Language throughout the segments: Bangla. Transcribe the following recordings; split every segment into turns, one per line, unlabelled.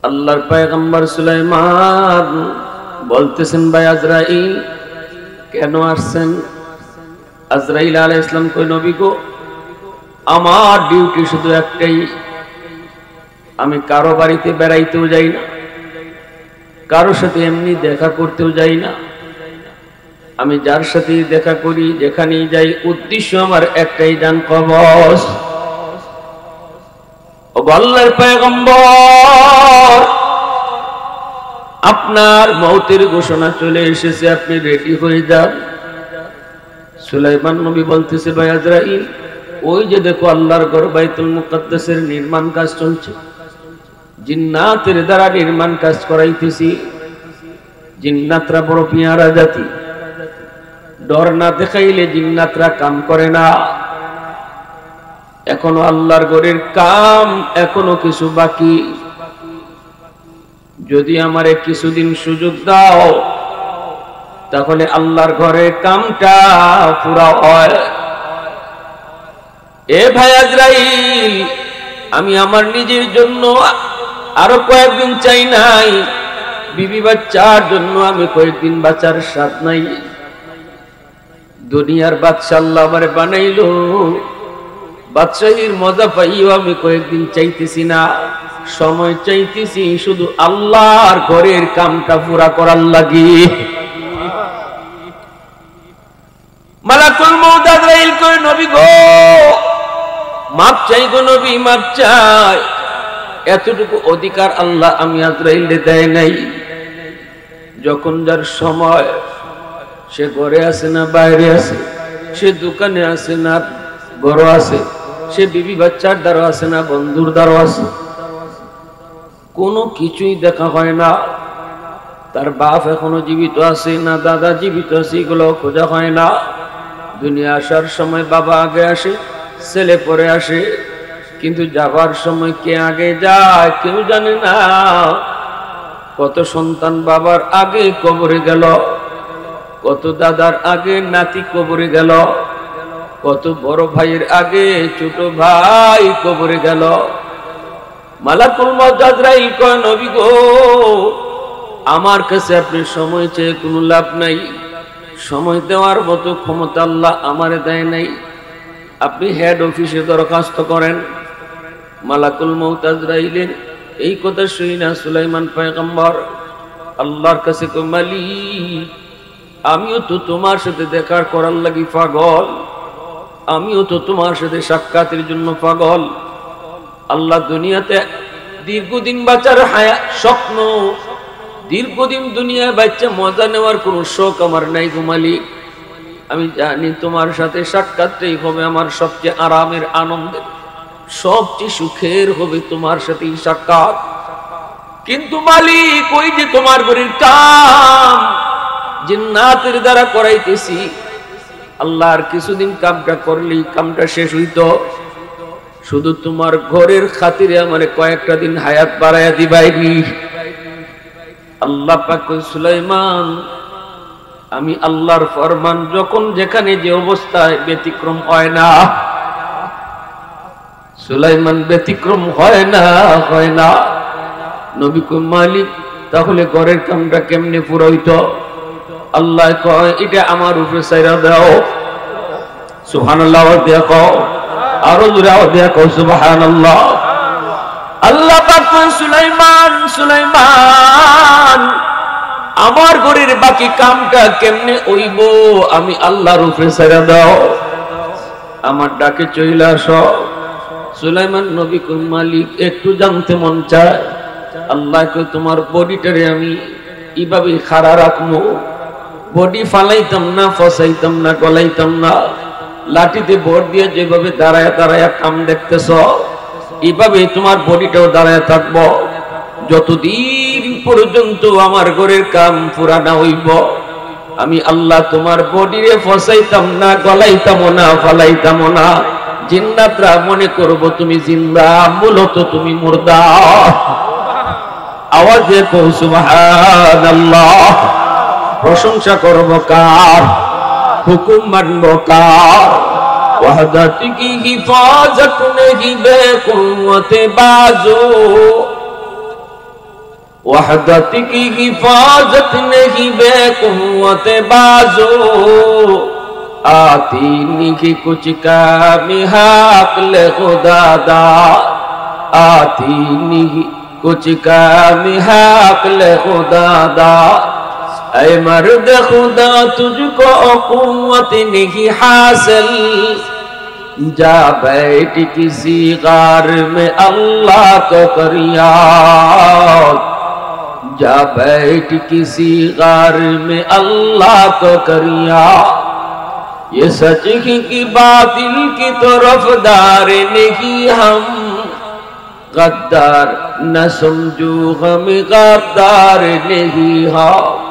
আল্লাহর পয়গম্বর সুলাইমান বলতেছেন, ভাই আজরাইল কেন আসছেন? আজরাইল আলাইহিস সালাম কই, নবী গো, আমার ডিউটি শুধু একটাই, আমি কারো বাড়িতে বেড়াইতেও যাই না, কারোর সাথে এমনি দেখা করতেও যাই না। আমি যার সাথে দেখা করি, যেখানেই যাই, উদ্দেশ্য আমার একটাই, জান কবজ। ও আল্লাহর পয়গম্বর, আপনার মওতের ঘোষণা চলে এসেছে, আপনি রেডি হয়ে যান। সুলাইমান নবী বলতেছে, ভাই আজরাইল, ওই যে দেখো আল্লাহর ঘর বাইতুল মুকাদ্দাসের নির্মাণ কাজ চলছে, জিন্নাতের দ্বারা নির্মাণ কাজ করাইতেছি। জিন্নাতরা বড় পিয়ারা জাতি, ডর না দেখাইলে জিন্নাতরা কাম করে না। এখনো আল্লাহর ঘরের কাম এখনো কিছু বাকি, যদি আমারে কিছুদিন সুযোগ দাও তাহলে আল্লাহর ঘরের কামটা পুরা হয়। এ ভাই আজরাইল, আমি আমার নিজের জন্য আরো কয়েকদিন চাই নাই, বিবি বাচ্চার জন্য আমি কয়েকদিন বাঁচার স্বাদ নাই। দুনিয়ার বাদশা আল্লাহ আমারে বানাইলো, বাদশাহীর মজা পাইও আমি কয়েকদিন চাইতেছি না, সময় চাইতেছি শুধু আল্লাহর ঘরের কামটা পুরা করার লাগি। মালাকুল মউত আজরাইল কই, নবী গো, মাপ চাই গো নবী, মাপ চাই। এতটুকু অধিকার আল্লাহ আমি আজরাইলে দেয় নাই। যখন যার সময়, সে ঘরে আছে না বাইরে আছে, সে দোকানে আছে না ঘর আছে, সে বিবি বাচ্চার দ্বারা আছে না বন্ধুর দ্বারা আছে, কোনো কিছুই দেখা হয় না। তার বাপ এখনো জীবিত আছে না দাদা জীবিত আছে, এগুলো খোঁজা হয় না। দুনিয়া আসার সময় বাবা আগে আসে, ছেলে পরে আসে, কিন্তু যাবার সময় কে আগে যায় কেউ জানে না। কত সন্তান বাবার আগে কবরে গেল, কত দাদার আগে নাতি কবরে গেল, কত বড় ভাইয়ের আগে ছোট ভাই কবরে গেল। মালাকুল মউত আজরাইল কয়, নবী গো, আমার কাছে আপনি সময় চেয়ে কোনো লাভ নাই, সময় দেওয়ার মতো ক্ষমতা আল্লাহ আমারে দেয় নাই। আপনি হেড অফিসে দরখাস্ত করেন। মালাকুল মউত আজরাইলের এই কথা শুনি না সুলাইমান পয়গম্বর আল্লাহর কাছে কয়, মালিক, আমিও তো তোমার সাথে দেখা করার লাগি পাগল, আমিও তো তোমার সাথে সাক্ষাতের জন্য পাগল। আল্লাহ দুনিয়াতে দীর্ঘদিন বাঁচার স্বপ্ন, দীর্ঘদিন দুনিয়ায় বাচ্চা মজা নেওয়ার কোনো শোক আমার নাই গো মালিক। আমি জানি তোমার সাথে সাক্ষাৎটাই হবে আমার সবচেয়ে আরামের, আনন্দের, সবচেয়ে সুখের হবে তোমার সাথে সাক্ষাৎ। কিন্তু মালিক, ওই যে তোমার ঘরের কাম জিন্নাতের দ্বারা করাইতেছি, আল্লাহ আর কিছুদিন কামটা করলেই কামটা শেষ হইতো। শুধু তোমার ঘরের খাতিরে আমার কয়েকটা দিন হায়াত বাড়াইয়া দিবাইনি। আল্লাহ পাক কই, সুলাইমান, আমি আল্লাহর ফরমান যখন যেখানে যে অবস্থায় ব্যতিক্রম হয় না। সুলাইমান ব্যতিক্রম হয় না, হয় না। নবী কই, মালিক, তাহলে ঘরের কামটা কেমনে পুরো হইতো? আল্লাহ কয়, এটা আমার উপরে ছাইরা দাও। সুবহানাল্লাহ দেখো, আরো জোরে দেখো, সুবহানাল্লাহ। আল্লাহ পাক কয়, সুলাইমান, সুলাইমান, আমার ঘরের বাকি কামটা কেমনে হইব আমি আল্লাহর উপরে ছাইরা দাও, আমার ডাকে চলে আসো। সুলাইমান নবী কই, মালিক, একটু জানতে মন চায়। আল্লাহ কই, তোমার বডিটারে আমি এইভাবে খাড়া রাখবো, বডি ফালাইতাম না, ফসাইতাম না, গলাইতাম না, লাঠিতে ভর দিয়ে যেভাবে দাঁড়ায় দাঁড়ায় কাম দেখতেছ, এইভাবে তোমার বডিটাও দাঁড়ায় থাকবো যতদিন পর্যন্ত আমার ঘরের কাম পুরা না হইব। আমি আল্লাহ তোমার বডিরে ফসাইতাম না, গলাইতাম না, ফালাইতাম না। জিন্নাতরা মনে করব তুমি জিন্দা, মূলত তুমি মুর্দা। আওয়াজে কও সুবহানাল্লাহ। প্রশংসা করব কার, হুকুম মানব কার? ওয়াহদাত কি হিফাজত নেহি বেকুওয়াতে বাজু, वहदत की हिफाजत नहीं बेकुव्वत बाजो आती नहीं कुछ काम हाकल खुदादा आती नहीं कुछ काम हाकल खुदादा ऐ मर्द खुदा तुझको कुव्वत नहीं हासिल जा बैठ किसी गार में अल्लाह को करिया जा बैठ किसी गार में अल्लाह को करिया ये सच ही कि बातिल की तरफदार नहीं हम गद्दार न समझो हम गद्दार नहीं हम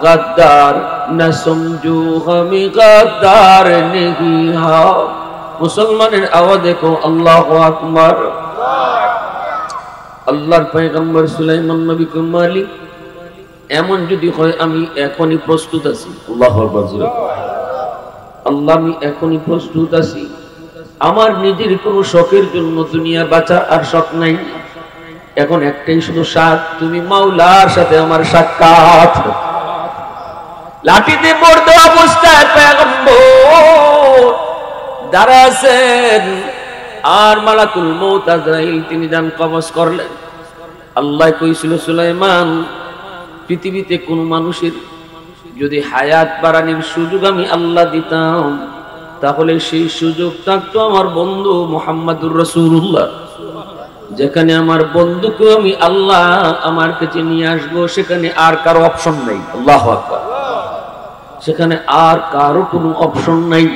गद्दार न समझो हम गद्दार नहीं हम मुसलमाনের आवाज देखो अल्लाहु আকবার আল্লাহর পয়গম্বর সুলাইমান নবীকে মালিক এমন যদি হয় আমি এখনই প্রস্তুত আছি আল্লাহু আকবার আল্লাহ আমি এখনই প্রস্তুত আছি আমার নিজের কোনো শখের জন্য দুনিয়ার বাঁচা আর শখ নাই এখন একটাই শুধু সাথ তুমি মাওলার সাথে আমার সাক্ষাৎ লাঠিতে পড়তে অবস্থায় পয়গম্বর দাঁড়া আছেন আর মালাকুল মউত আজরাইল তিনি জান কবজ করলেন আল্লাহ কইছিল সুলাইমান পৃথিবীতে কোন মানুষের যদি হায়াত বাড়ানোর সুযোগ আমি আল্লাহ দিতাম তাহলে সেই সুযোগ থাকতো আমার বন্ধু মুহাম্মদুর রাসূলুল্লাহ যেখানে আমার বন্ধুকে আমি আল্লাহ আমার কাছে নিয়ে আসবো সেখানে আর কারো অপশন নাই আল্লাহু আকবার সেখানে আর কারো কোনো অপশন নাই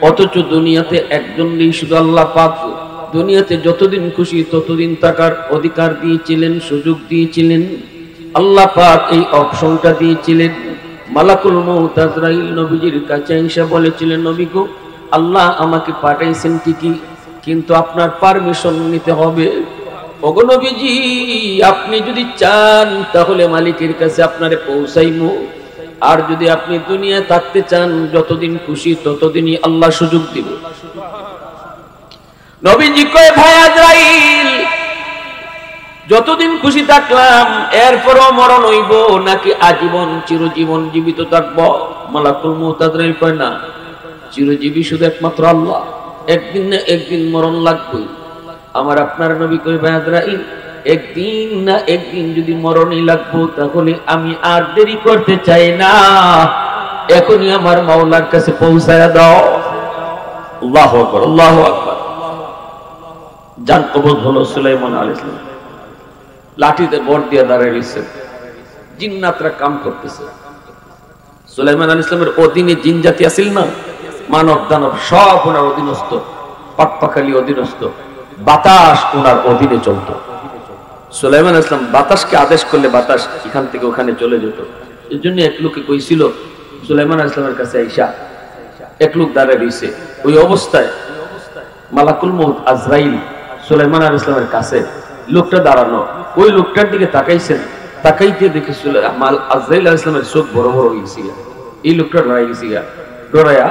অথচ দুনিয়াতে একজনই শুধু আল্লাহ পাক দুনিয়াতে যতদিন খুশি ততদিন থাকার অধিকার দিয়েছিলেন সুযোগ দিয়েছিলেন আল্লাহ পাক এই অপশনটা দিয়েছিলেন মালাকুল মউত আজরাইল নবীজির কাছে এসে বলেছিলেন নবী গো আল্লাহ আমাকে পাঠাইছেন ঠিকই কিন্তু আপনার পারমিশন নিতে হবে ওগো নবীজি আপনি যদি চান তাহলে মালিকের কাছে আপনারে পৌঁছাইমু আর যদি আপনি দুনিয়ায় থাকতে চান যতদিন খুশি ততদিনই আল্লাহ সুযোগ দিবে নবীজি কয় ভাই আজরাইল যতদিন খুশি থাকলাম এরপরও মরণ হইব নাকি আজীবন চিরজীবন জীবিত থাকব মালাকুল মউত আজরাইল কয় না চিরজীবী শুধু একমাত্র আল্লাহ একদিন না একদিন মরণ লাগবে আমার আপনার নবী কয় ভাই আজরাইল একদিন না একদিন যদি মরণই লাগবো তাহলে আমি আর দেরি করতে চাই না এখনই আমার মাওলার কাছে পৌঁছায়া দাও আল্লাহু আকবার আল্লাহু আকবার জান কবজ হলো সুলাইমান আলাইহিস সালাম লাঠিতে বর দিয়ে দাঁড়িয়ে রয়েছেন জিন্নাতরা কাম করতেছে সুলাইমান আলাইহিস সালামের অধীনে জিন জাতি আছিল না মানব দানব সব ওনার অধীনস্থ পাকপাখালি অধীনস্থ বাতাস ওনার অধীনে চলতো সুলাইমান আলাইহিস সালাম বাতাসকে আদেশ করলে বাতাস এখান থেকে ওখানে চলে যেত এজন্য এক লোকে কইছিল সুলাইমান আলাইহিস সালামের কাছে আয়েশা এক লোক দাঁড়িয়ে রইছে ওই অবস্থায় মালাকুল মউত আজরাইল সুলাইমান আলাইহিস সালামের কাছে লোকটা দাঁড়ানো ওই লোকটার দিকে তাকাইছেন তাকাইতে দেখে আজরাইল আলাইহিস সালামের চোখ বড় বড় হয়ে গেছে এই লোকটা ডরাই গেছে ডরায়া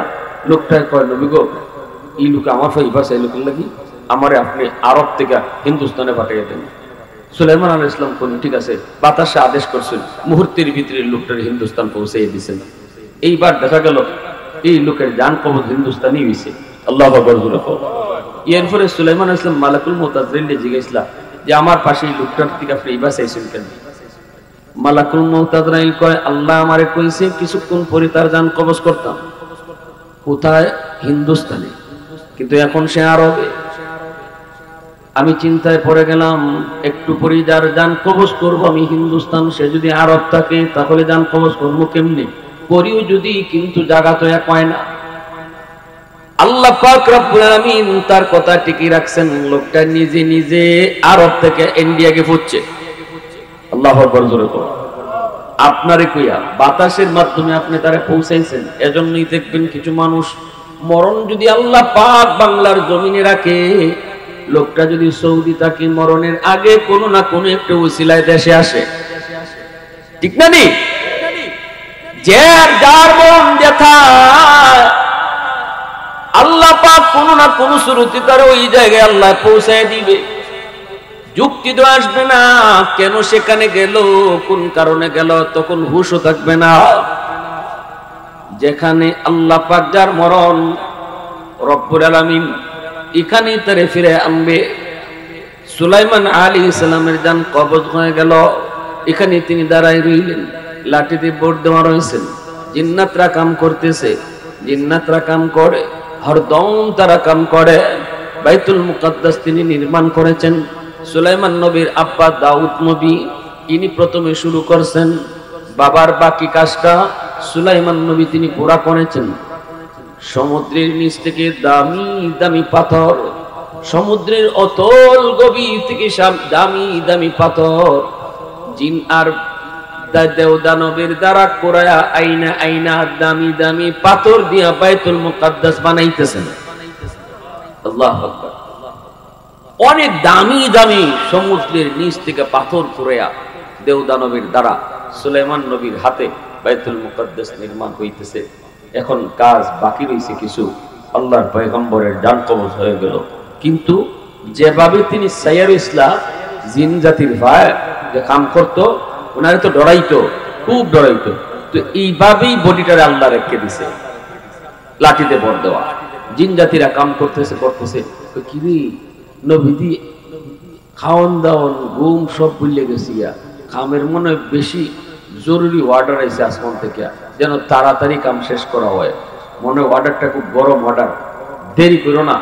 লোকটা কয় নবী গো এই লোক আমার ফাইবা চাই লোকের লাগি আমারে আপনি আরব থেকে হিন্দুস্তানে পাঠিয়ে দেন সুলাইমান আলাইহিস সালাম কোন ঠিক আছে বাতাসে আদেশ করছেন মুহূর্তের ভিতরে লোকটার হিন্দুস্তান পৌঁছে দিয়েছেন এইবার দেখা গেল এই লোকের জান কবজ হিন্দুস্তানি হইছে আল্লাহু আকবার এরপরে সুলাইমান আলাইহিস সালাম মালাকুল মউত আজরাইলকে জিজ্ঞাসা যে আমার পাশে এই লোকটার থেকে আপনি এইবার চাইছেন কেন মালাকুল মউত আজরাইল কয় আল্লাহ আমারে কইছে কিছুক্ষণ পরে তার জান কবজ করতাম কোথায় হিন্দুস্তানে কিন্তু এখন সে আরবে আমি চিন্তায় পড়ে গেলাম একটু পরে যার জান কবজ করব আমি হিন্দুস্তান সে যদি আরব থাকে তাহলে জান কবজ করবো কেমনে করিও যদি কিন্তু জায়গা তো এক হয় না আল্লাহ পাক রব্বুল আমিন তার কথা ঠিকই রাখছেন লোকটা নিজে নিজে আরব থেকে ইন্ডিয়াকে ফুটছে আল্লাহু আকবার জোরে বলো আপনারে কইয়া বাতাসের মাধ্যমে আপনি তারে পৌঁছাইছেন এজন্যই দেখবেন কিছু মানুষ মরণ যদি আল্লাহ পাক বাংলার জমিনে রাখে লোকটা যদি সৌদি থাকে মরণের আগে কোনো না কোনো একটা ওসিলায় দেশে আসে ঠিক না নি যার মন যেথা আল্লাহ পাক কোনো না কোনো শুরুতে তার ওই জায়গায় আল্লাহ পৌঁছায় দিবে যুক্তি তো আসবে না, কেন সেখানে গেল, কোন কারণে গেল, তখন হুশও থাকবে না। যেখানে আল্লাহ পাক যার মরণ, রব্বুল আলামিন এখানেই তারে ফিরে আনবে। সুলাইমান আলাইহিস সালামের জান কবজ হয়ে গেল, এখানে তিনি দাঁড়ায় রইলেন, লাঠিতে বোর্ড দেওয়া রয়েছেন। জিন্নাতরা কাম করতেছে, জিন্নাতরা কাম করে, হরদম তারা কাম করে। বাইতুল মুকাদ্দাস তিনি নির্মাণ করেছেন। সুলাইমান নবীর আব্বা দাউদ নবী, ইনি প্রথমে শুরু করছেন। বাবার বাকি কাজটা সুলাইমান নবী তিনি পুরা করেছেন। সমুদ্রের নিচ থেকে দামি দামি পাথর, সমুদ্রের অতল গভীর থেকে সব দামি দামি পাথর জিন আর দেও দানবের দ্বারা কোরায়া আইনা আইনা দামি দামি পাথর দিয়া বাইতুল মুকাদ্দাস বানাইতেছেন। আল্লাহু আকবার। অনেক দামি দামি সমুদ্রের নিচ থেকে পাথর কোরায়া দেও দানবের দ্বারা সুলাইমান নবীর হাতে বাইতুল মুকাদ্দাস নির্মাণ হইতেছে। এখন কাজ বাকি রয়েছে কিছু। আল্লাহর পয়গম্বরের জান কবজ হয়ে গেল, কিন্তু যেভাবে তিনি সাইয়ার ইসলাম জিন জাতির ভাই যে কাম করতো, ওনারে তো ডরাইতো, খুব ডরাইতো। তো এইভাবেই বডিটারে আল্লাহ রেখে দিছে, লাঠিতে ভর দেওয়া। জিন জাতিরা কাম করতেছে করতেছে, কিরে নবীদি খাওয়ান দাওয়ান ঘুম সব ভুলে গেছি, কামের মনে বেশি জরুরি অর্ডার আছে আসমান থেকে, যেন তাড়াতাড়ি কাম শেষ করা হয়। মনে অর্ডারটা খুব গরম অর্ডার, দেরি করো না,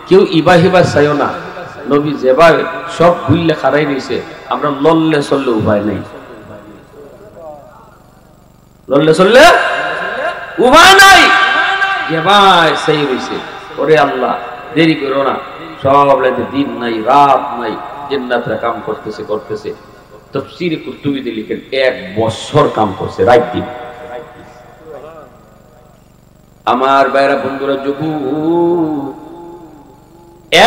কেউ ইবা হিবা চাইও না। নবী যেভাবে সব ভুললে খারাই রয়েছে, আমরা লড়লে চললে উপায় নেই, লড়লে চললে উপায় নাই, যেভাবে সেই রয়েছে। ওরে আল্লাহ দেরি করো না, সব লাইতে দিন নাই রাত নাই, জিন্নাতরা কাম করতেছে করতেছে। তাফসীরে কুরতুবীতে লিখেন 1 বছর কাম করছে, রাত দিন। আমার ভাইরা বন্ধুরা, যুবু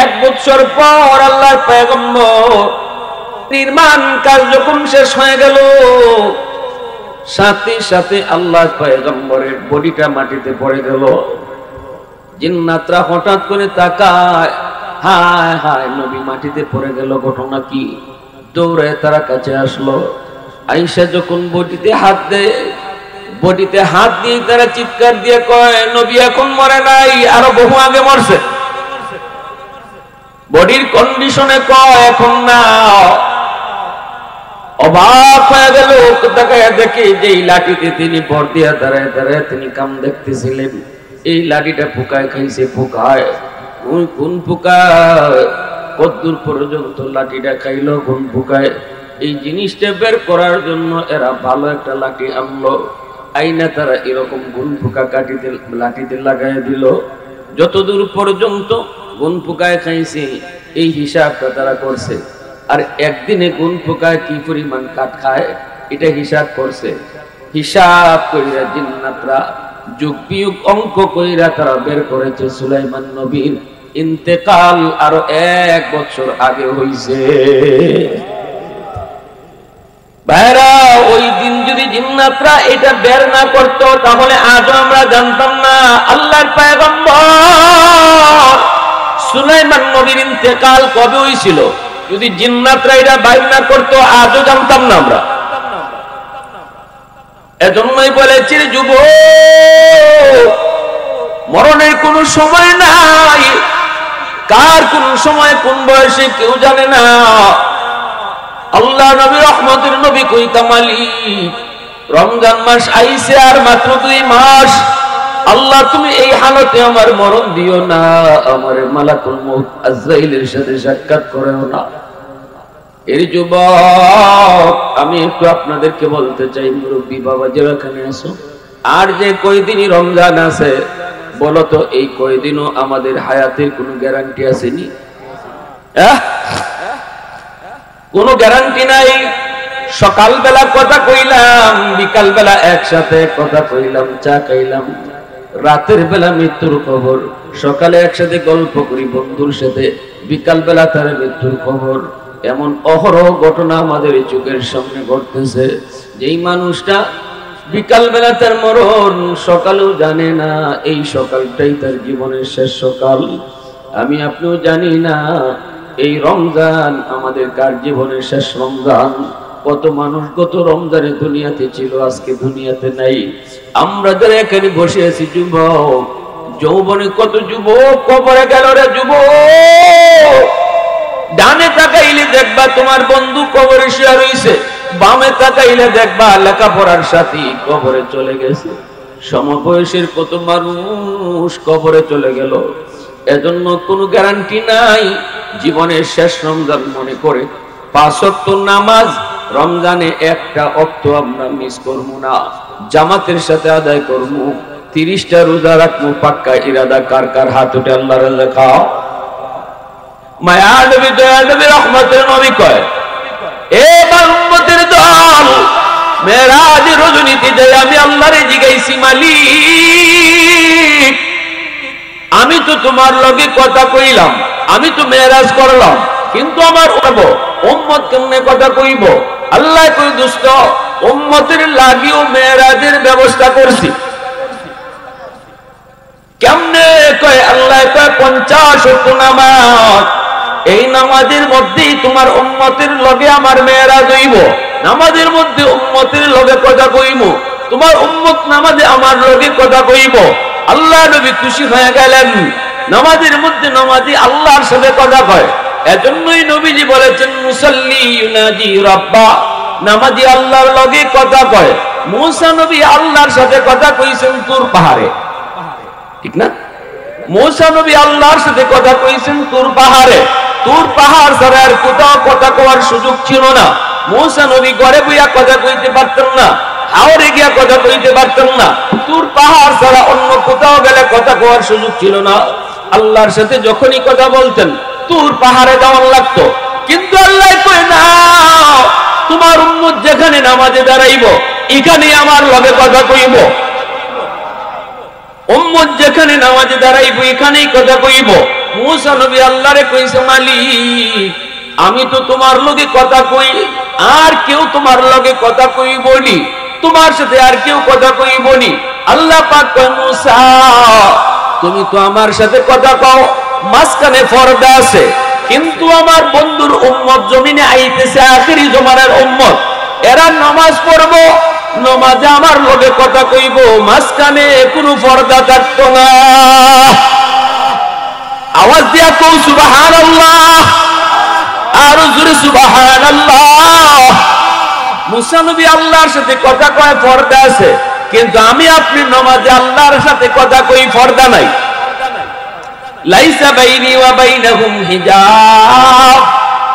1 বছর পর আল্লাহর পয়গম্বর নির্মাণ কাজ যখন শেষ হয়ে গেল, সাথে সাথে আল্লাহর পয়গম্বরের বডিটা মাটিতে পড়ে গেল। জিন্নাতরা হঠাৎ করে তাকায়, হায় হায় নবী মাটিতে পড়ে গেল, ঘটনা কি? দৌড়ে তারা কাছে আসলো। আয়েশা যখন বডিতে হাত দেয়, বডিতে হাত দিয়ে তারা চিৎকার দিয়ে কয়, নবী এখন মরে নাই, আরো বহু আগে মরছে। বডির কন্ডিশনে কয় এখন না। অবাক হয়ে গেল, তাকায় দেখে যে এই লাঠিতে তিনি ভর দিয়া দাঁড়ায় দাঁড়ায় তিনি কাম দেখতেছিলেন। এই লাঠিটা পোকায় খাইছে, পোকায় কোন পোকায়, কদ্দূর পর্যন্ত লাঠিটা খাইলো, কোন পোকায়। এই জিনিসটা বের করার জন্য এরা ভালো একটা লাঠি আনলো, আইনা তারা এরকম গুন পোকা কাটিতে লাঠিতে লাগাই দিল। যতদূর পর্যন্ত গুন পোকায় খাইছে এই হিসাবটা তারা করছে। আর একদিনে গুন পোকায় কি পরিমাণ কাঠ খায় এটা হিসাব করছে। হিসাব কইরা জিন্নাতরা যুগ বিয়োগ অঙ্ক কইরা তারা বের করেছে সুলাইমান নবীর ইন্তেকাল আরো 1 বছর আগে হইছে। ভাইরা, ওই দিন যদি জিন্নাতরা এটা বের না করতো, তাহলে আজও আমরা জানতাম না আল্লাহর পয়গম্বর সুলাইমান নবীর ইন্তেকাল কবে হয়েছিল। যদি জিন্নাতরা এটা বাইর না করতো, আজও জানতাম না আমরা। এজন্যই বলেছি যুবক, মরণের কোনো সময় নাই, কার কোন সময় কোন বয়সে কেউ জানে না। আল্লাহ নবী রহমতের নবী কই কামালি, রমজান মাস আইছে আর মাত্র 2 মাস। আল্লাহ তুমি এই হালতে আমার মরণ দিও না, আমার মালাকুল মউত আজরাইলের সাথে সাক্ষাৎ করেও না। এর যুবক, আমি একটু আপনাদেরকে বলতে চাই, মুরব্বী বাবা যারা এখানে আছো, আর যে কয়দিনই রমজান আছে, বলো তো এই কয়দিনও আমাদের হায়াতের কোনো গ্যারান্টি আসেনি? কোনো গ্যারান্টি নাই। সকালবেলা কথা কইলাম, বিকাল বেলা একসাথে কথা কইলাম, চা খাইলাম, রাতের বেলা মৃত্যুর খবর, সকালে একসাথে গল্প করি বন্ধুর সাথে, বিকাল বেলা তার মৃত্যুর খবর। এমন অহরহ ঘটনা আমাদের চোখের সামনে ঘটতেছে। যেই মানুষটা বিকাল বেলা তার মরণ, সকালেও জানে না এই সকালটাই তার জীবনের শেষ সকাল। আমি আপনিও জানি না এই রমজান আমাদের কার জীবনের শেষ রমজান। কত মানুষ গত রমজানে দুনিয়াতে ছিল, আজকে দুনিয়াতে নাই। আমরা যারা এখানে বসে আছি যুবক, যৌবনে কত যুবক কবরে গেল রে যুবক। ডানে তাকাইলে দেখবা তোমার বন্ধু কবরে শুয়ে রইছে, বামে তাকাইলে দেখবা লেখাপড়ার সাথী কবরে চলে গেছে। সমবয়সের কত মানুষ কবরে চলে গেল। এজন্য কোনো গ্যারান্টি নাই জীবনের শেষ রমজান মনে করে 5 ওয়াক্ত নামাজ রমজানে একটা ওয়াক্ত আমরা মিস করব না, জামাতের সাথে আদায় করব। 30টা রোজা রাখবো, পাক্কা ইরাদা কার কার হাত উঠে আল্লাহর লেখা। মায়া নবী দয়া নবী রহমতের নবী কয়, এ উম্মতের দল, মেরাজ রজনীতে যাই আমি আল্লাহরে জিগাইছি, মালিক আমি তো তোমার লগে কথা কইলাম, আমি তো মেরাজ করলাম, কিন্তু আমার উম্মত কেমনে কথা কইব? আল্লাহ কই, দোস্ত উম্মতের লাগিও মেরাজের ব্যবস্থা করছি। কেমনে কয়? আল্লাহ কয় 50 ওয়াক্ত নামাজ, এই নামাজের মধ্যেই তোমার উম্মতের লগে আমার মেরাজ হইব। নামাজের মধ্যে উম্মতের লগে কথা কইব, তোমার উম্মত নামাজে আমার লগে কথা কইব। আল্লাহ নবী খুশি হয়ে গেলেন। নামাজের মধ্যে নামাজি আল্লাহর সাথে কথা কয়, এজন্যই নবীজি বলেছেন মুসাল্লি ইউনাজি রাব্বা, নামাজি আল্লাহর লগে কথা কয়। মুসা নবী আল্লাহর সাথে কথা কইছেন তুর পাহাড়ে, ঠিক না? মুসা নবী আল্লাহর সাথে কথা কইছেন তুর পাহাড়ে। তুর পাহাড় ছাড়া আর কোথাও কথা কওয়ার সুযোগ ছিল না। মুসা নবী ঘরে বইয়া কথা কইতে পারতেন না, হাওরে গিয়া কথা কইতে পারতেন না। তুর পাহাড় ছাড়া অন্য কোথাও গেলে কথা কওয়ার সুযোগ ছিল না। আল্লাহর সাথে যখনই কথা বলতেন তুর পাহাড়ে যাওয়ার লাগতো। কিন্তু আল্লাহ কই, না, তোমার উম্মত যেখানে নামাজে দাঁড়াইব এখানেই আমার লগে কথা কইব। উম্মত যেখানে নামাজে দাঁড়াইব এখানেই কথা কইব। মুসা নবী আল্লাহরে কইছে, মালিক আমি তো তোমার লগে কথা কই, আর কেউ তোমার লগে কথা কইবনি, তোমার সাথে আর কেউ কথা কইবনি। আল্লাহ পাক কয়, মুসা তুমি তো আমার সাথে কথা কও, মাঝখানে পর্দা আছে, কিন্তু আমার বন্ধুর উম্মত জমিনে আইতেছে, আখেরি জমানার উম্মত, এরা নামাজ পড়বো, নামাজে আমার লগে কথা কইব, মাঝখানে কোনো পর্দা থাকতো না। আওয়াজ দিয়া কও সুবহানাল্লাহ, আর জোরে সুবহানাল্লাহ। মুসা নবী আল্লাহর সাথে কথা কয়, পর্দা আছে, কিন্তু আমি আপনি নামাজে আল্লাহর সাথে কথা কই, পর্দা নাই। লাইসা বাইনি ওয়া বাইনাহুম হিজাব।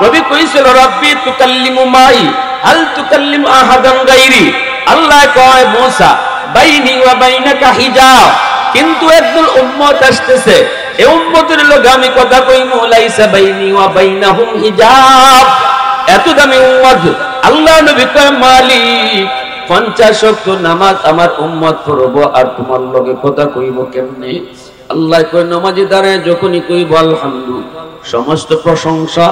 নবী কইছিল, রব্বি তুকাল্লিমু মাই হাল তুকাল্লিমু আহাদান গায়রি। আল্লাহ কয়, মুসা বাইনি ওয়া বাইনাকা হিজাব, কিন্তু একদল উম্মত আসতেছে, এই উম্মতের লগে আমি কথা কইমু, লাইসা বাইনি ওয়া বাইনাহুম হিজাব। এত দামি উম্মত। আল্লাহ নবী কয়, মালিক 50 ওয়াক্ত নামাজ আমার উম্মত পড়ব, আর তোমার লগে কথা কইব কেমনে? আল্লাহ কয়, নামাজে দাঁড়ায় যখনই কইব আলহামদুলিল্লাহ, সমস্ত প্রশংসা,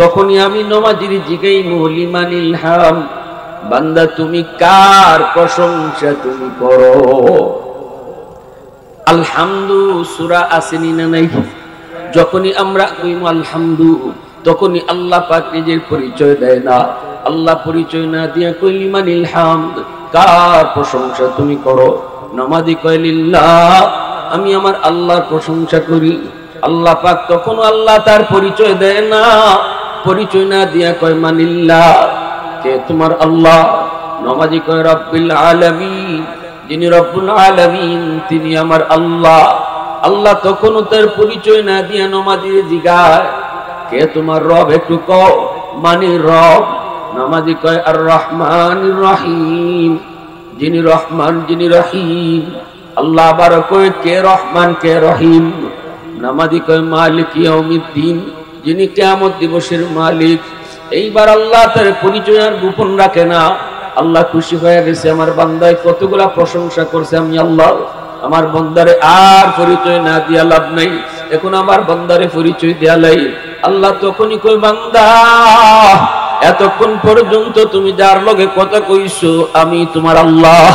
তখনই আমি নামাজির জিগাইমু লিমানিল হাম, বান্দা তুমি কার প্রশংসা তুমি করো? আলহামদু সূরা আসেনি না নাই? যখনই আমরা কইমু আলহামদু, তখনই আল্লাহ পাক নিজের পরিচয় দেয় না। আল্লাহ পরিচয় না দিয়া কই লিমানিল হামদ, কার প্রশংসা তুমি করো? নামাজি কয় লিল্লাহ, আমি আমার আল্লাহর প্রশংসা করি। আল্লাহ পাক তখন আল্লাহ তার পরিচয় দেয় না, পরিচয় না দিয়া কয় মানিল্লাহ, কে তোমার আল্লাহ? নামাজি কয় রব্বিল আলামিন, যিনি রব্বুল আলামিন তিনি আমার আল্লাহ। আল্লাহ তখনও তার পরিচয় না দিয়া নামাজি জিগায়, কে তোমার রব? একটু কও। মানি রব। নামাজি কয় আর রহমানির রহিম, যিনি রহমান যিনি রহিম। আল্লাহ আবার কয়, কে রহমান কে রহিম? নামাজি কয় মালিক ইয়াউমিদ্দিন, যিনি কিয়ামত দিবসের মালিক। এইবার আল্লাহ তার পরিচয় আর গোপন রাখে না। আল্লাহ খুশি হয়ে গেছে, আমার বান্দায় কতগুলা প্রশংসা করছে আমি আল্লাহ, আমার বান্দারে আর পরিচয় না দিয়া লাভ নাই, এখন আমার বান্দারে পরিচয় দেয়া লাই। আল্লাহ তখনই কই, বান্দা এতক্ষণ পর্যন্ত তুমি যার লগে কথা কইছো আমি তোমার আল্লাহ,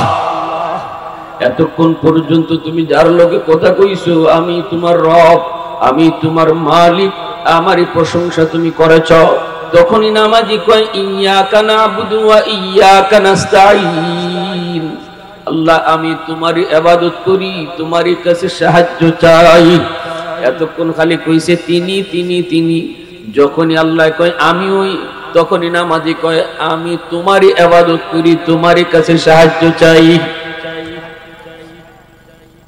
এতক্ষণ পর্যন্ত তুমি যার লগে কথা কইছো আমি তোমার রব, আমি তোমার মালিক, আমারই প্রশংসা তুমি করেছ। তখনই নামাজি কয় ইয়্যাকা না'বুদু ওয়া ইয়্যাকা নাস্তাঈন, আল্লাহ আমি তোমারই ইবাদত করি, তোমারই কাছে সাহায্য চাই। এতক্ষণ খালি কইছে তিনি তিনি তিনি, যখনই আল্লাহ কয় আমি ওই, তখনই নামাজি কয় আমি তোমারই ইবাদত করি, তোমারই কাছে সাহায্য চাই।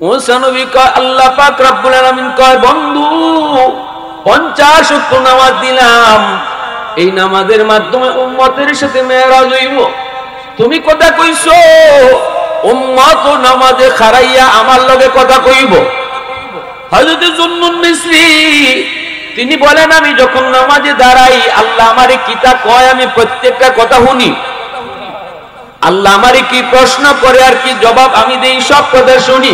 মুসা নবী কয় আল্লাহ পাক রব্বুল আলামিন কয় বন্ধু 50 ওয়াক্ত নামাজ দিলাম, এই নামাজের মাধ্যমে উম্মতের সাথে মেরাজ হইব। তুমি কথা কইছো উম্মত নামাজে খারাইয়া আমার লগে কথা কইব। হযরত জুন্নুন মিসরি তিনি বলেন আমি যখন নামাজে দাঁড়াই আল্লাহ আমারে কিতা কয় আমি প্রত্যেকটা কথা শুনি। আল্লাহ আমারে কি প্রশ্ন করে আর কি জবাব আমি দেই, সব কথা শুনি।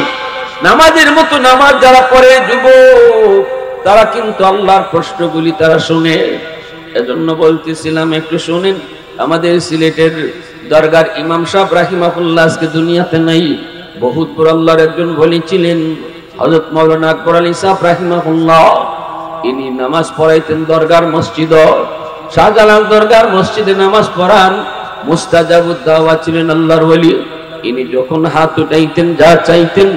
নামাজের মতো নামাজ যারা পড়ে যুবক তারা কিন্তু আল্লাহর প্রশ্নগুলি তারা শুনে। এজন্য বলতেছিলাম একটু শুনেন, আমাদের সিলেটের দরগার ইমাম সাহেব রাহিমাহুল্লাহ আজকে দুনিয়াতে নাই, বহুত বড় আল্লাহর একজন ওলি ছিলেন হযরত মাওলানা আকবর আলী সাহেব রাহিমাহুল্লাহ। ইনি নামাজ পড়াইতেন দরগার মসজিদ, শাহজালাল দরগার মসজিদে নামাজ পড়ান। মুস্তাজাবুদ দাওয়া ছিলেন আল্লাহর ওলি। ইনি যখন হাত উঠাইতেন যা চাইতেন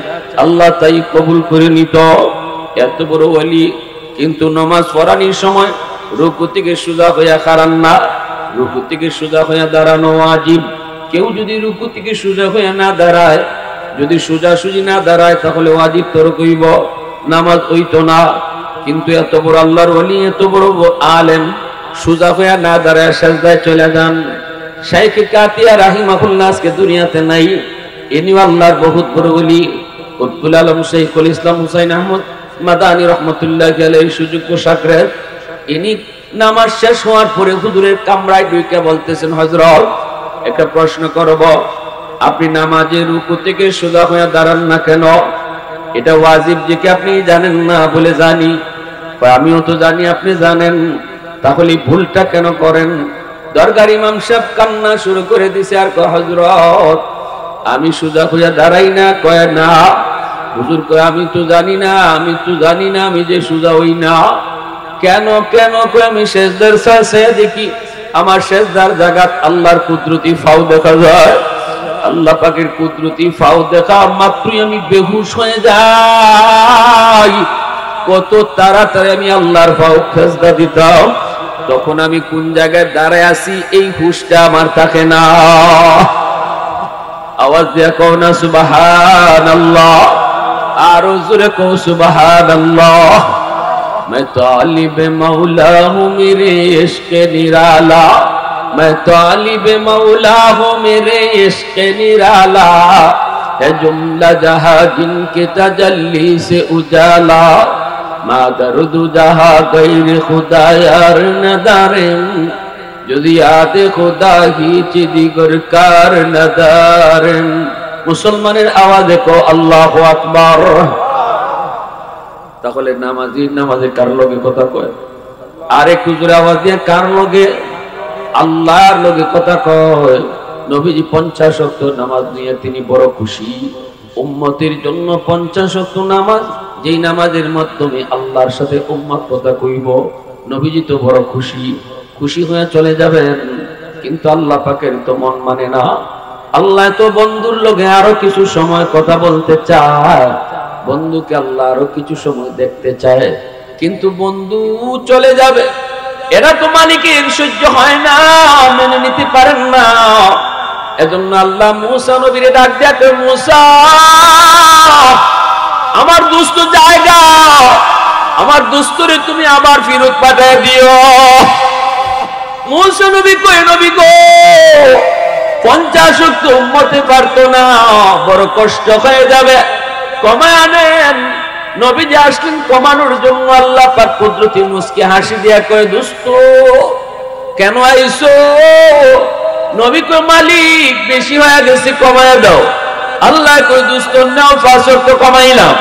আল্লাহ তাই কবুল করে নিত। এত বড় ওলি, কিন্তু নামাজ পড়ানোর সময় রুকু থেকে সোজা হইয়া খাড়ান না, রুকু থেকে সোজা হইয়া দাঁড়ানো ওয়াজিব। কেউ যদি রুকু থেকে সোজা হইয়া না দাঁড়ায়, যদি সোজাসুজি না দাঁড়ায় তাহলে ওয়াজিব তরক হইব, নামাজ হইতো না। কিন্তু এত বড় আল্লাহর ওলি, এত বড় আলেম সোজা হইয়া না দাঁড়ায় সাজদায় চলে যান। শাইখ কাতিয়া রাহিমাহুল্লাহ আজকে দুনিয়াতে নাই, ইনি আল্লাহর বহুত বড় ওলি। কুতুবুল আলম শাইখুল ইসলাম হুসাইন আহমদ মাদানী রাহমাতুল্লাহি আলাইহি সুযোগ্য সাকরেত, ইনি নামাজ শেষ হওয়ার পরে হুজুরের কামরায় ঢুকে বলতেছেন হযরত একটা প্রশ্ন করব, আপনি নামাজে রুকু থেকে সোজা হয়ে দাঁড়ান না কেন? এটা ওয়াজিব যে কি আপনি জানেন না? বলে জানি। আমিও তো জানি আপনি জানেন, তাহলে ভুলটা কেন করেন? দরগার ইমাম সাহেব কান্না শুরু করে দিছে আর কয় হযরত আমি সোজা হয়ে দাঁড়াই না। কয় না হুজুর, কয় আমি তো জানি না, আমি তো জানি না আমি যে সোজা হই না। কেন কেন? কয় আমি সেজদার সাথে দেখি আমার সেজদার জায়গাত আল্লাহর কুদরতি ফাও দেখা যায়। আল্লাহ পাকের কুদরতি ফাও দেখা মাত্রই আমি বেহুশ হয়ে যাই। কত তাড়াতাড়ি আমি আল্লাহর ফাও সেজদা দিতাম, তখন আমি কোন জায়গায় দাঁড়ায় আছি এই হুশটা আমার থাকে না। আওয়াজ দিয়া কও না সুবহানাল্লাহ, আরো জোরে কও সুবহানাল্লাহ। मैं तालिब मौला हूँ मेरे इश्क निराला, मैं तालिब मौला हूँ मेरे इश्क निराला, है जुमला जहाँ जिनके तजल्ली से उजाला, मा दर्द जहाँ गैर खुदा यार नदारें, যদি আদে খোদা হি চিদিগর কার নদারেন। মুসলমানের আওয়াজে কো আল্লাহু আকবার। তাহলে নামাজে কার লগে কথা কয়? আর একটু জোরে আওয়াজ দিয়ে কার লগে? আল্লাহর লগে কথা কয়। নবীজি 50 ওয়াক্ত নামাজ নিয়ে তিনি বড় খুশি। উম্মতের জন্য 50 ওয়াক্ত নামাজ, যেই নামাজের মাধ্যমে আল্লাহর সাথে উম্মত কথা কইব, নবীজি তো বড় খুশি। খুশি হয়ে চলে যাবেন, কিন্তু আল্লাহ পাকের তো মন মানে না। আল্লাহ তো বন্ধুর লগে আরো কিছু সময় কথা বলতে চায়, বন্ধুকে আল্লাহ আরো কিছু সময় দেখতে চায়, কিন্তু বন্ধু চলে যাবে, এরা তো মালিকের সহ্য হয় না, মেনে নিতে পারেন না। এজন্য আল্লাহ মুসা নবীরে ডাক দেয়, মুসা আমার দুষ্ট জায়গা, আমার দুস্তরে তুমি আবার ফেরত পাঠায় দিও। মুসা নবী কয় নবী গো 50 ওয়াক্ত উম্মতে পারতো না, বড় কষ্ট হয়ে যাবে, কমায় আনেন। নবীজি আসলেন কমানোর জন্য। আল্লাহ পাক কুদরতি মুস্কি হাসি দিয়া কয় দোস্ত কেন আইছো? নবী কয় মালিক বেশি হয়ে গেছে, কমায় দাও। আল্লাহ কয় দোস্ত নাও 5 ওয়াক্ত কমাইলাম।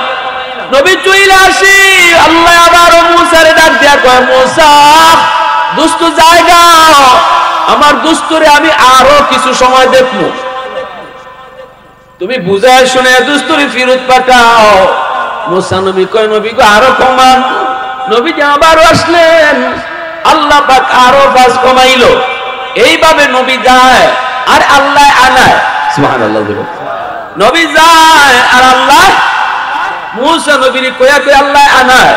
নবী চলে আসি, আল্লাহ আবার মুসারে ডাক দিয়া কয় মুসা দোস্ত জায়গা, আমার দোস্তরে আমি আরো কিছু সময় দেখবো, তুমি বুঝায় শুনে দোস্তরে ফেরত পাঠাও। মুসা নবী কয় নবী গো আরো কমান। নবীজি আবারও আসলেন, আল্লাহ পাক আরো ফাঁস কমাইলো। এইভাবে নবী যায় আর আল্লাহ আনায়। সুবহানাল্লাহ। নবী যায় আর আল্লাহ মুসা নবীর কয়া কয়া আল্লাহ আনায়।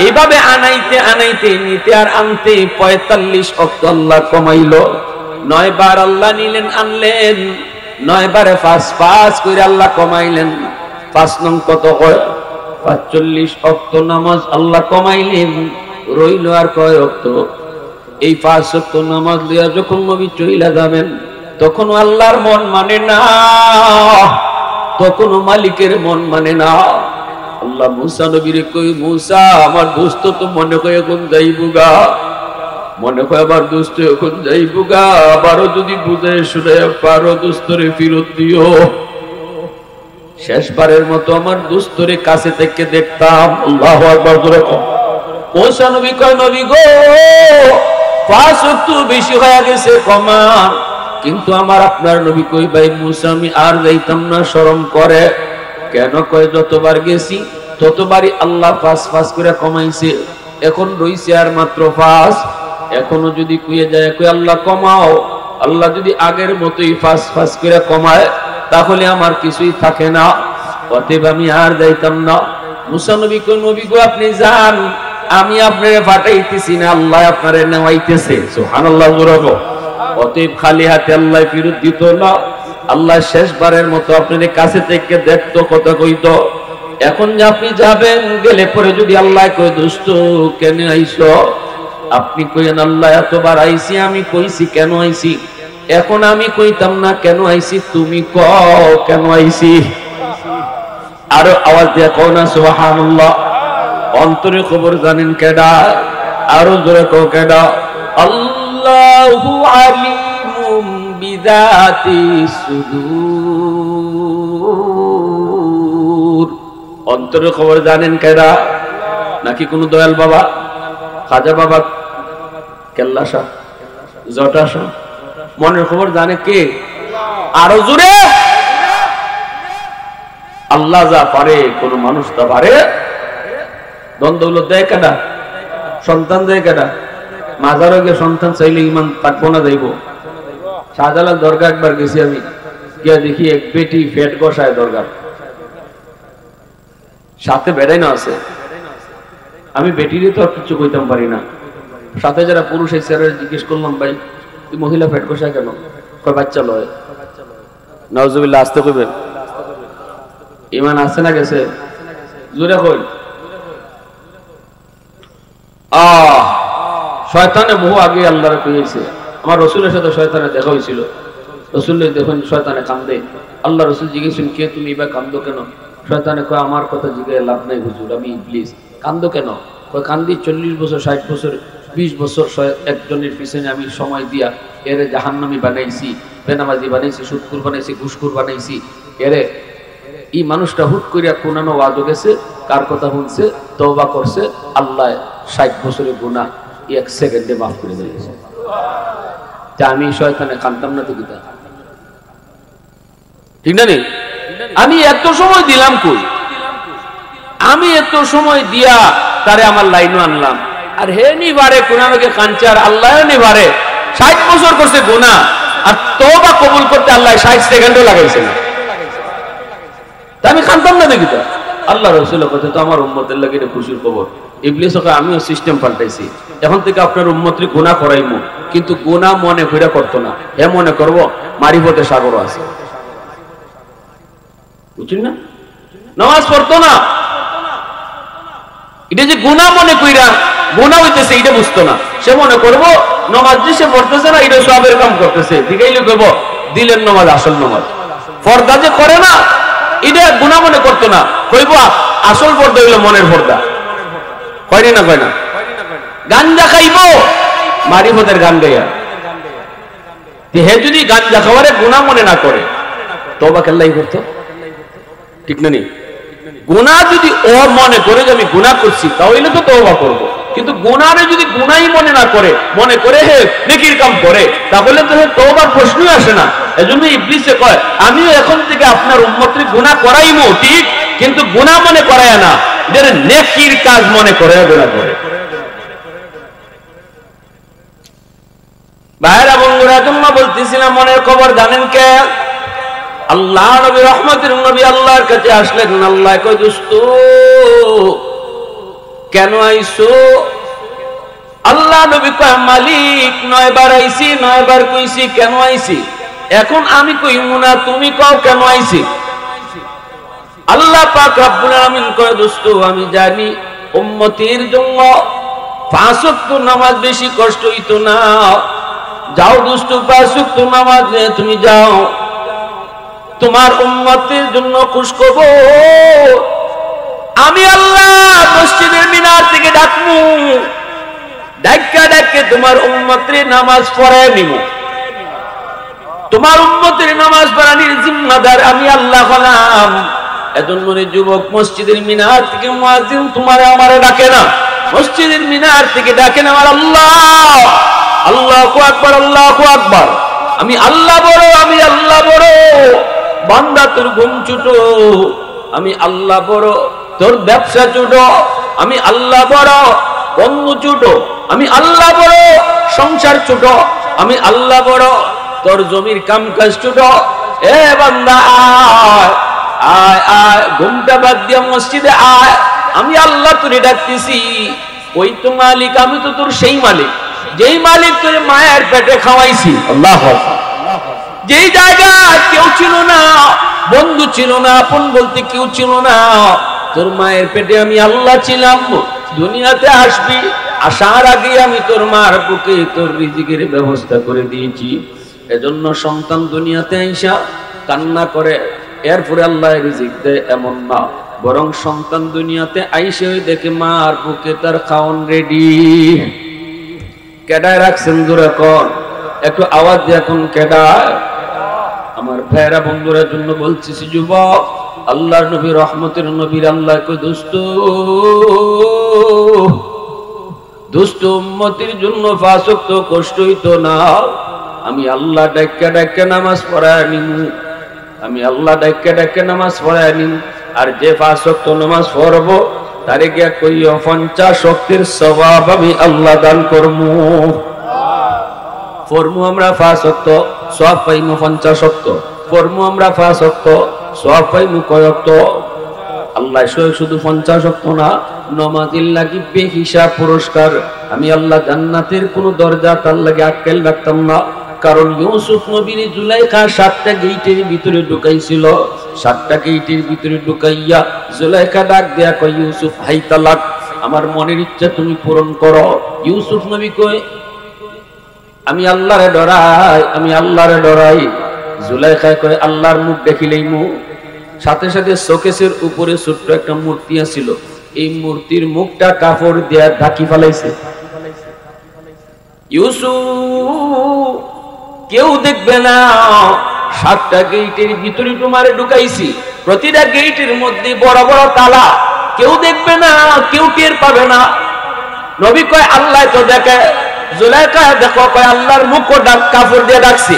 এইভাবে আনাইতে আনাইতে নিতে আর আনতে 45 ওয়াক্ত আল্লাহ কমাইলো। 9 বার আল্লাহ নিলেন আনলেন, 9 বারে ফাঁস করে আল্লাহ কমাইলেন। 5 নং কত হয়? 45 ওয়াক্ত নামাজ আল্লাহ কমাইলেন। রইল আর কয় ওয়াক্ত? এই 5 ওয়াক্ত নামাজ দিয়া যখন নবী চইলা যাবেন, তখন আল্লাহর মন মানে না, তখন মালিকের মন মানে না। আল্লাহ মুসা নবীরে কই, মুসা আমার দোস্ত তো মনে কয় এখন যাইবুগা, মনে কয় আবার দোস্ত এখন যাইবুগা, আবারও যদি বুঝায় শুনে পারো দোস্তরে ফিরত দিও। শেষবারের মতো আমার দোস্তরে কাছে থেকে দেখতাম। আল্লাহু আকবার জোরে কও। মুসা নবী কয়, নবী গো 5 ওয়াক্ত বেশি হয়ে গেছে, কমান। কিন্তু আমার আপনার নবী কই, ভাই মুসা আমি আর যাইতাম না, শরম করে। কেন? কয় যতবার গেছি ততবারই আল্লাহ ফাঁস করে কমাইছে, এখন রইছে আর মাত্র 5। এখনো যদি কুয়ে যায় কই আল্লাহ কমাও, আল্লাহ যদি আগের মতোই ফাঁস করে কমায় তাহলে আমার কিছুই থাকে না, অতএব আমি আর যাইতাম না। মুসা নবী কই, নবী গো আপনি যান, আমি আপনারে পাঠাইতেছি না, আল্লাহ আপনারে নেওয়াইতেছে। সুবহানাল্লাহ। অতএব খালি হাতে আল্লাহ ফিরত দিত না। আল্লাহ শেষবারের মতো আপনাদের কাছে থেকে দেখতো, কথা কইতো। এখন যে আপনি যাবেন, গেলে পরে যদি আল্লাহ কই দোস্ত কেন আইছো, আপনি কইেন আল্লাহ এতবার আইছি, আমি কইছি কেন আইছি। এখন আমি কইতাম না কেন আইছি, তুমি কও কেন আইছি। আরো আওয়াজ দিয়ে কও না সুবহানাল্লাহ। অন্তরে খবর জানেন কেডা? আরো জোরে কও কেডা? আল্লাহু আলিমুম বিযাতি সুদূর। অন্তরে খবর জানেন কেডা? নাকি কোন দয়াল বাবা, খাজা বাবা, কেল্লা শাহ, জটা শাহ? মনের খবর জানে কে? আরো জোরে। আল্লাহ যা পারে কোন মানুষ তা পারে? ধন দৌলত দেয় কেডা? সন্তান দেয় কেডা? মাজারে গিয়ে সন্তান চাইলে ইমান থাকবো না, যাইব? শাহজালাল দরগা একবার গেছি আমি, গিয়া দেখি এক বেটি ফেট বসায় দরগা, সাথে বেড়াই না আছে। আমি বেটিরই তো আর কিছু কইতাম পারি না। সাথে যারা পুরুষ এই স্যারের জিজ্ঞেস করলাম, ভাই তুই মহিলা ফেট বসায় কেন? কয় বাচ্চা লয়। নাউজুবিল্লাহ। আসতে কইবেন, ইমান আছে না গেছে? জোরে কই। শয়তানে বহু আগে আল্লাহর কইছে। আমার রসুলের সাথে শয়তানের দেখা হয়েছিল। রসুলের দেখুন শয়তানে কান্দে। আল্লাহ রসুল জিজ্ঞেসেন, কে তুমি বা কান্দো কেন? শয়তানে কয়, আমার কথা জিজ্ঞাসা লাভ নাই হুজুর, আমি ইবলিস। কান্দো কেন? কয় কান্দি 40 বছর 60 বছর 20 বছর একজনের পিছনে আমি সময় দিয়া এরে জাহান্নামী বানাইছি, বেনামাজি বানাইছি, সুদখোর বানাইছি, ঘুষখোর বানাইছি। এরে এই মানুষটা হুট করিয়া কোনানো ওয়াজও গেছে, কার কথা শুনছে, তওবা করছে, আল্লাহ 60 বছরের গুনাহ 1 সেকেন্ডে মাফ করে দিয়েছে। তা আমি শয়তানে কান্দতাম না তো কিতা? ঠিক না? নেই আমি এত সময় দিলাম কই? আমি এত সময় দিয়া তারে আমার লাইনও আনলাম, আর হে নিবারে কোনানোকে কাঁদছে, আর আল্লাহও নিবারে 60 বছর করছে গুনাহ, আর তওবা কবুল করতে আল্লাহ 60 সেকেন্ডও লাগাইছে না। তা আমি কাঁদতাম না দেখি তো? আল্লাহ রাসূলের কথা তো আমার উম্মতের লাগি খুশির খবর। ইবলিস ওকে আমিও সিস্টেম পাল্টাইছি, এখন থেকে আপনার উম্মতরে গুনাহ করাইমু, কিন্তু গুনাহ মনে কইরা করতো না, হে মনে করব মারিফতের সাগর আছে। বুঝছেন না? নামাজ পড়তো না, এটা যে গুনাহ মনে কইরা গুনাহ হইতেছে এটা বুঝতো না। সে মনে করব নামাজ যে সে পড়তেছে না এটা সওয়াবের কাম করতেছে, দিগাইলে কইব দিলের নামাজ আসল নামাজ। পর্দা যে করে না এটা গুনাহ মনে করতো না, কইব আসল পর্দা হইলো মনের পর্দা। কয় না? কয় না? গাঞ্জা খাইব মারিফতের গান গাইয়া, হে যদি গাঞ্জা খাওয়ারে গুনাহ মনে না করে তওবা কেল্লাই করতো? ঠিক না? গুনাহ যদি ও মনে করে যে আমি গুনাহ করছি তাহলে তো তওবা করব, কিন্তু গুনাহরে যদি গুনাহই মনে না করে, মনে করে হে নেকির কাম করে, তাহলে তো তওবার প্রশ্নই আসে না। এজন্য ইবলিসে কয় আমিও এখন থেকে আপনার উম্মতরে গুনাহ করাইমু ঠিক, কিন্তু গুনাহ মনে করায় না, যেটা নেকির কাজ মনে করে গুনাহ করে। ভাইরা বন্ধুরা, তোমরা বলতেছিলাম মনের খবর জানেন কে? আল্লাহ নবী রহমতের নবী আল্লাহর কাছে আসলেন। আল্লাহ কয় দোস্ত কেন আইছো? আল্লাহ নবী কয় মালিক 9 বার আইছি, 9 বার কইছি কেন আইছি, এখন আমি কইমু না, তুমি কও কেন আইছি। আল্লাহ পাক রব্বুল আলামিন কয় দোস্ত আমি জানি উম্মতের জন্য 5 ওয়াক্ত নামাজ বেশি কষ্ট হইতো না। যাও দোস্ত 5 ওয়াক্ত নামাজ নিয়ে তুমি যাও, তোমার উম্মতের জন্য খুশখবর আমি আল্লাহ মসজিদের মিনার থেকে ডাকমু, ডাক্কা ডাকে তোমার উম্মতের নামাজ পড়ায় নিব। তোমার উম্মতের নামাজ পড়ানোর জিম্মাদার আমি আল্লাহ হলাম। এজন্য যুবক মসজিদের মিনার থেকে মুয়াজ্জিন তোমারে আমারে ডাকে না, মসজিদের মিনার থেকে ডাকেন আমার আল্লাহ। আল্লাহু আকবার, আল্লাহু আকবার। আমি আল্লাহ বড়, আমি আল্লাহ বড়। বান্দা তোর ঘুম ছোট, আমি আল্লাহ বড়। তোর ব্যবসা ছোট, আমি আল্লাহ বড়। বন্ধু ছোট, আমি আল্লাহ বড়। সংসার ছোট, আমি আল্লাহ বড়। তোর জমির কামকাজ ছোট, এ বান্দা আয় আয় আয়, ঘুমটা বাদ দিয়া মসজিদে আয়, আমি আল্লাহ তোরে ডাকতেছি। ওই তো মালিক, আমি তো তোর সেই মালিক যেই মালিক তোরে মায়ের পেটে খাওয়াইছি। আল্লাহু আকবার। যেই জায়গায় কেউ ছিল না, বন্ধু ছিল না, আপন বলতে কেউ ছিল না, তোর মায়ের পেটে আমি আল্লাহ ছিলাম। দুনিয়াতে আসবি, আসার আগে আমি তোর মার বুকে তোর রিজিকের ব্যবস্থা করে দিয়েছি। এজন্য সন্তান দুনিয়াতে আইসা কান্না করে এরপরে আল্লাহ রিজিক দেয় এমন না, বরং সন্তান দুনিয়াতে আইসে ওই দেখে মার বুকে তার খাওয়ান রেডি। কেডায় রাখছেন জোরে কর, একটু আওয়াজ দিয়ে এখন কেডায়? আমার ভাইরা বন্ধুরা জন্য বলছি যুবক, আল্লাহর নবী রহমতের নবীর আল্লাহ কই দোস্ত দোস্ত উম্মতের জন্য 5 ওয়াক্ত কষ্ট হইতো না। আমি আল্লাহ ডাক্কা ডাক্কা নামাজ পড়ায় নিমু, আমি আল্লাহ ডাক্কা ডাক্কা নামাজ পড়ায় নিম। আর যে 5 ওয়াক্ত নামাজ পড়বো তারে গিয়া কইও 50 ওয়াক্তের সওয়াব আমি আল্লাহ দান করমু। ফরমু আমরা 5 ওয়াক্ত সওয়াব পাইমু 50 ওয়াক্ত, ফরমু আমরা 5 ওয়াক্ত সওয়াব পাইমু কয় ওয়াক্ত? আল্লাহ শুধু 50 ওয়াক্ত না, নামাজের লাগি বেহিসাব পুরস্কার। আমি আল্লাহ জান্নাতের কোন দরজা তার লাগি আটকাইল রাখতাম না। কারণ ইউসুফ নবীর জুলাইখা 7টা গেটের ভিতরে ঢুকাইছিল। 7টা গেটের ভিতরে ঢুকাইয়া জুলাইখা ডাক দেয়া কয় ইউসুফ হাই তালাক, আমার মনের ইচ্ছা তুমি পূরণ করো। ইউসুফ নবী কয় আমি আল্লাহরে ডরাই, আমি আল্লাহরে ডরাই। জুলাইখা কয় আল্লাহর মুখ দেখিলেই মুখ। সাথে সাথে শোকেসের উপরে ছোট্ট একটা মূর্তি আছিল, এই মূর্তির মুখটা কাপড় দিয়ে ঢাকি ফেলাইছে। ইউসুফ কেউ দেখবে না, 7টা গেটের ভিতরে তোমারে ঢুকাইছি, প্রতিটা গেটের মধ্যে বড় বড় তালা, কেউ দেখবে না, কেউ টের পাবে না। নবী কয় আল্লাহ তো দেখে। জুলাইখা দেখো কয় আল্লাহর মুখ কাপড় দিয়ে ডাকছি।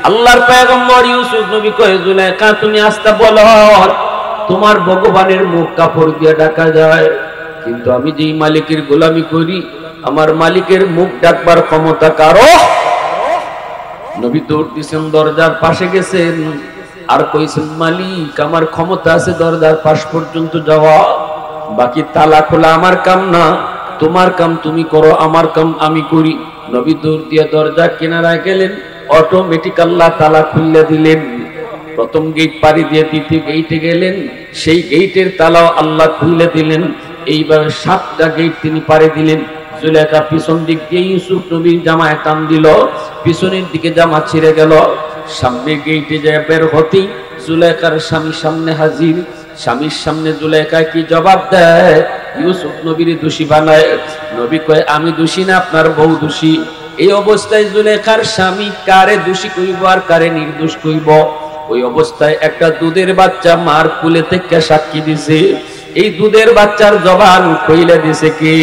আল্লাহর পয়গম্বর ইউসুফ নবী কয় জুলাইখা তুমি আস্তে বলো, তোমার ভগবানের মুখ কাপড় দিয়ে ডাকা যায়, কিন্তু আমি যেই মালিকের গোলামি করি আমার মালিকের মুখ ডাকবার ক্ষমতা কারো। নবী দৌড় দিয়েছেন, দরজার পাশে গেছেন আর কইছেন মালিক আমার ক্ষমতা আছে দরজার পাশ পর্যন্ত যাওয়া, বাকি তালা খোলা আমার কাম না, তোমার কাম তুমি করো, আমার কাম আমি করি। নবী দৌড় দিয়ে দরজা কিনারায় গেলেন, অটোমেটিক আল্লাহ তালা খুলে দিলেন। প্রথম গেট পাড়ি দিয়ে দ্বিতীয় গেটে গেলেন, সেই গেটের তালাও আল্লাহ খুলে দিলেন। এইভাবে 7টা গেট তিনি পাড়ি দিলেন। জুলাইখা পিছন দিক দিয়ে ইউসুফ নবীর জামায় টান দিল, পিছনের দিকে জামা ছিঁড়ে গেল। সামনে গেটে যায় বের হতেই জুলাইখার স্বামী সামনে হাজির। স্বামীর সামনে জুলাইখা কি জবাব দেয়? ইউসুফ নবীর দোষী বানায়। নবী কয় আমি দোষী না, আপনার বউ দোষী। এই অবস্থায় জুলাইখার স্বামী কারে দোষী কইব আর কারে নির্দোষ কইব? ওই অবস্থায় একটা দুধের বাচ্চা মার কুলে থেকে সাক্ষী দিছে। এই দুধের বাচ্চার জবান কইলে দিছে কি?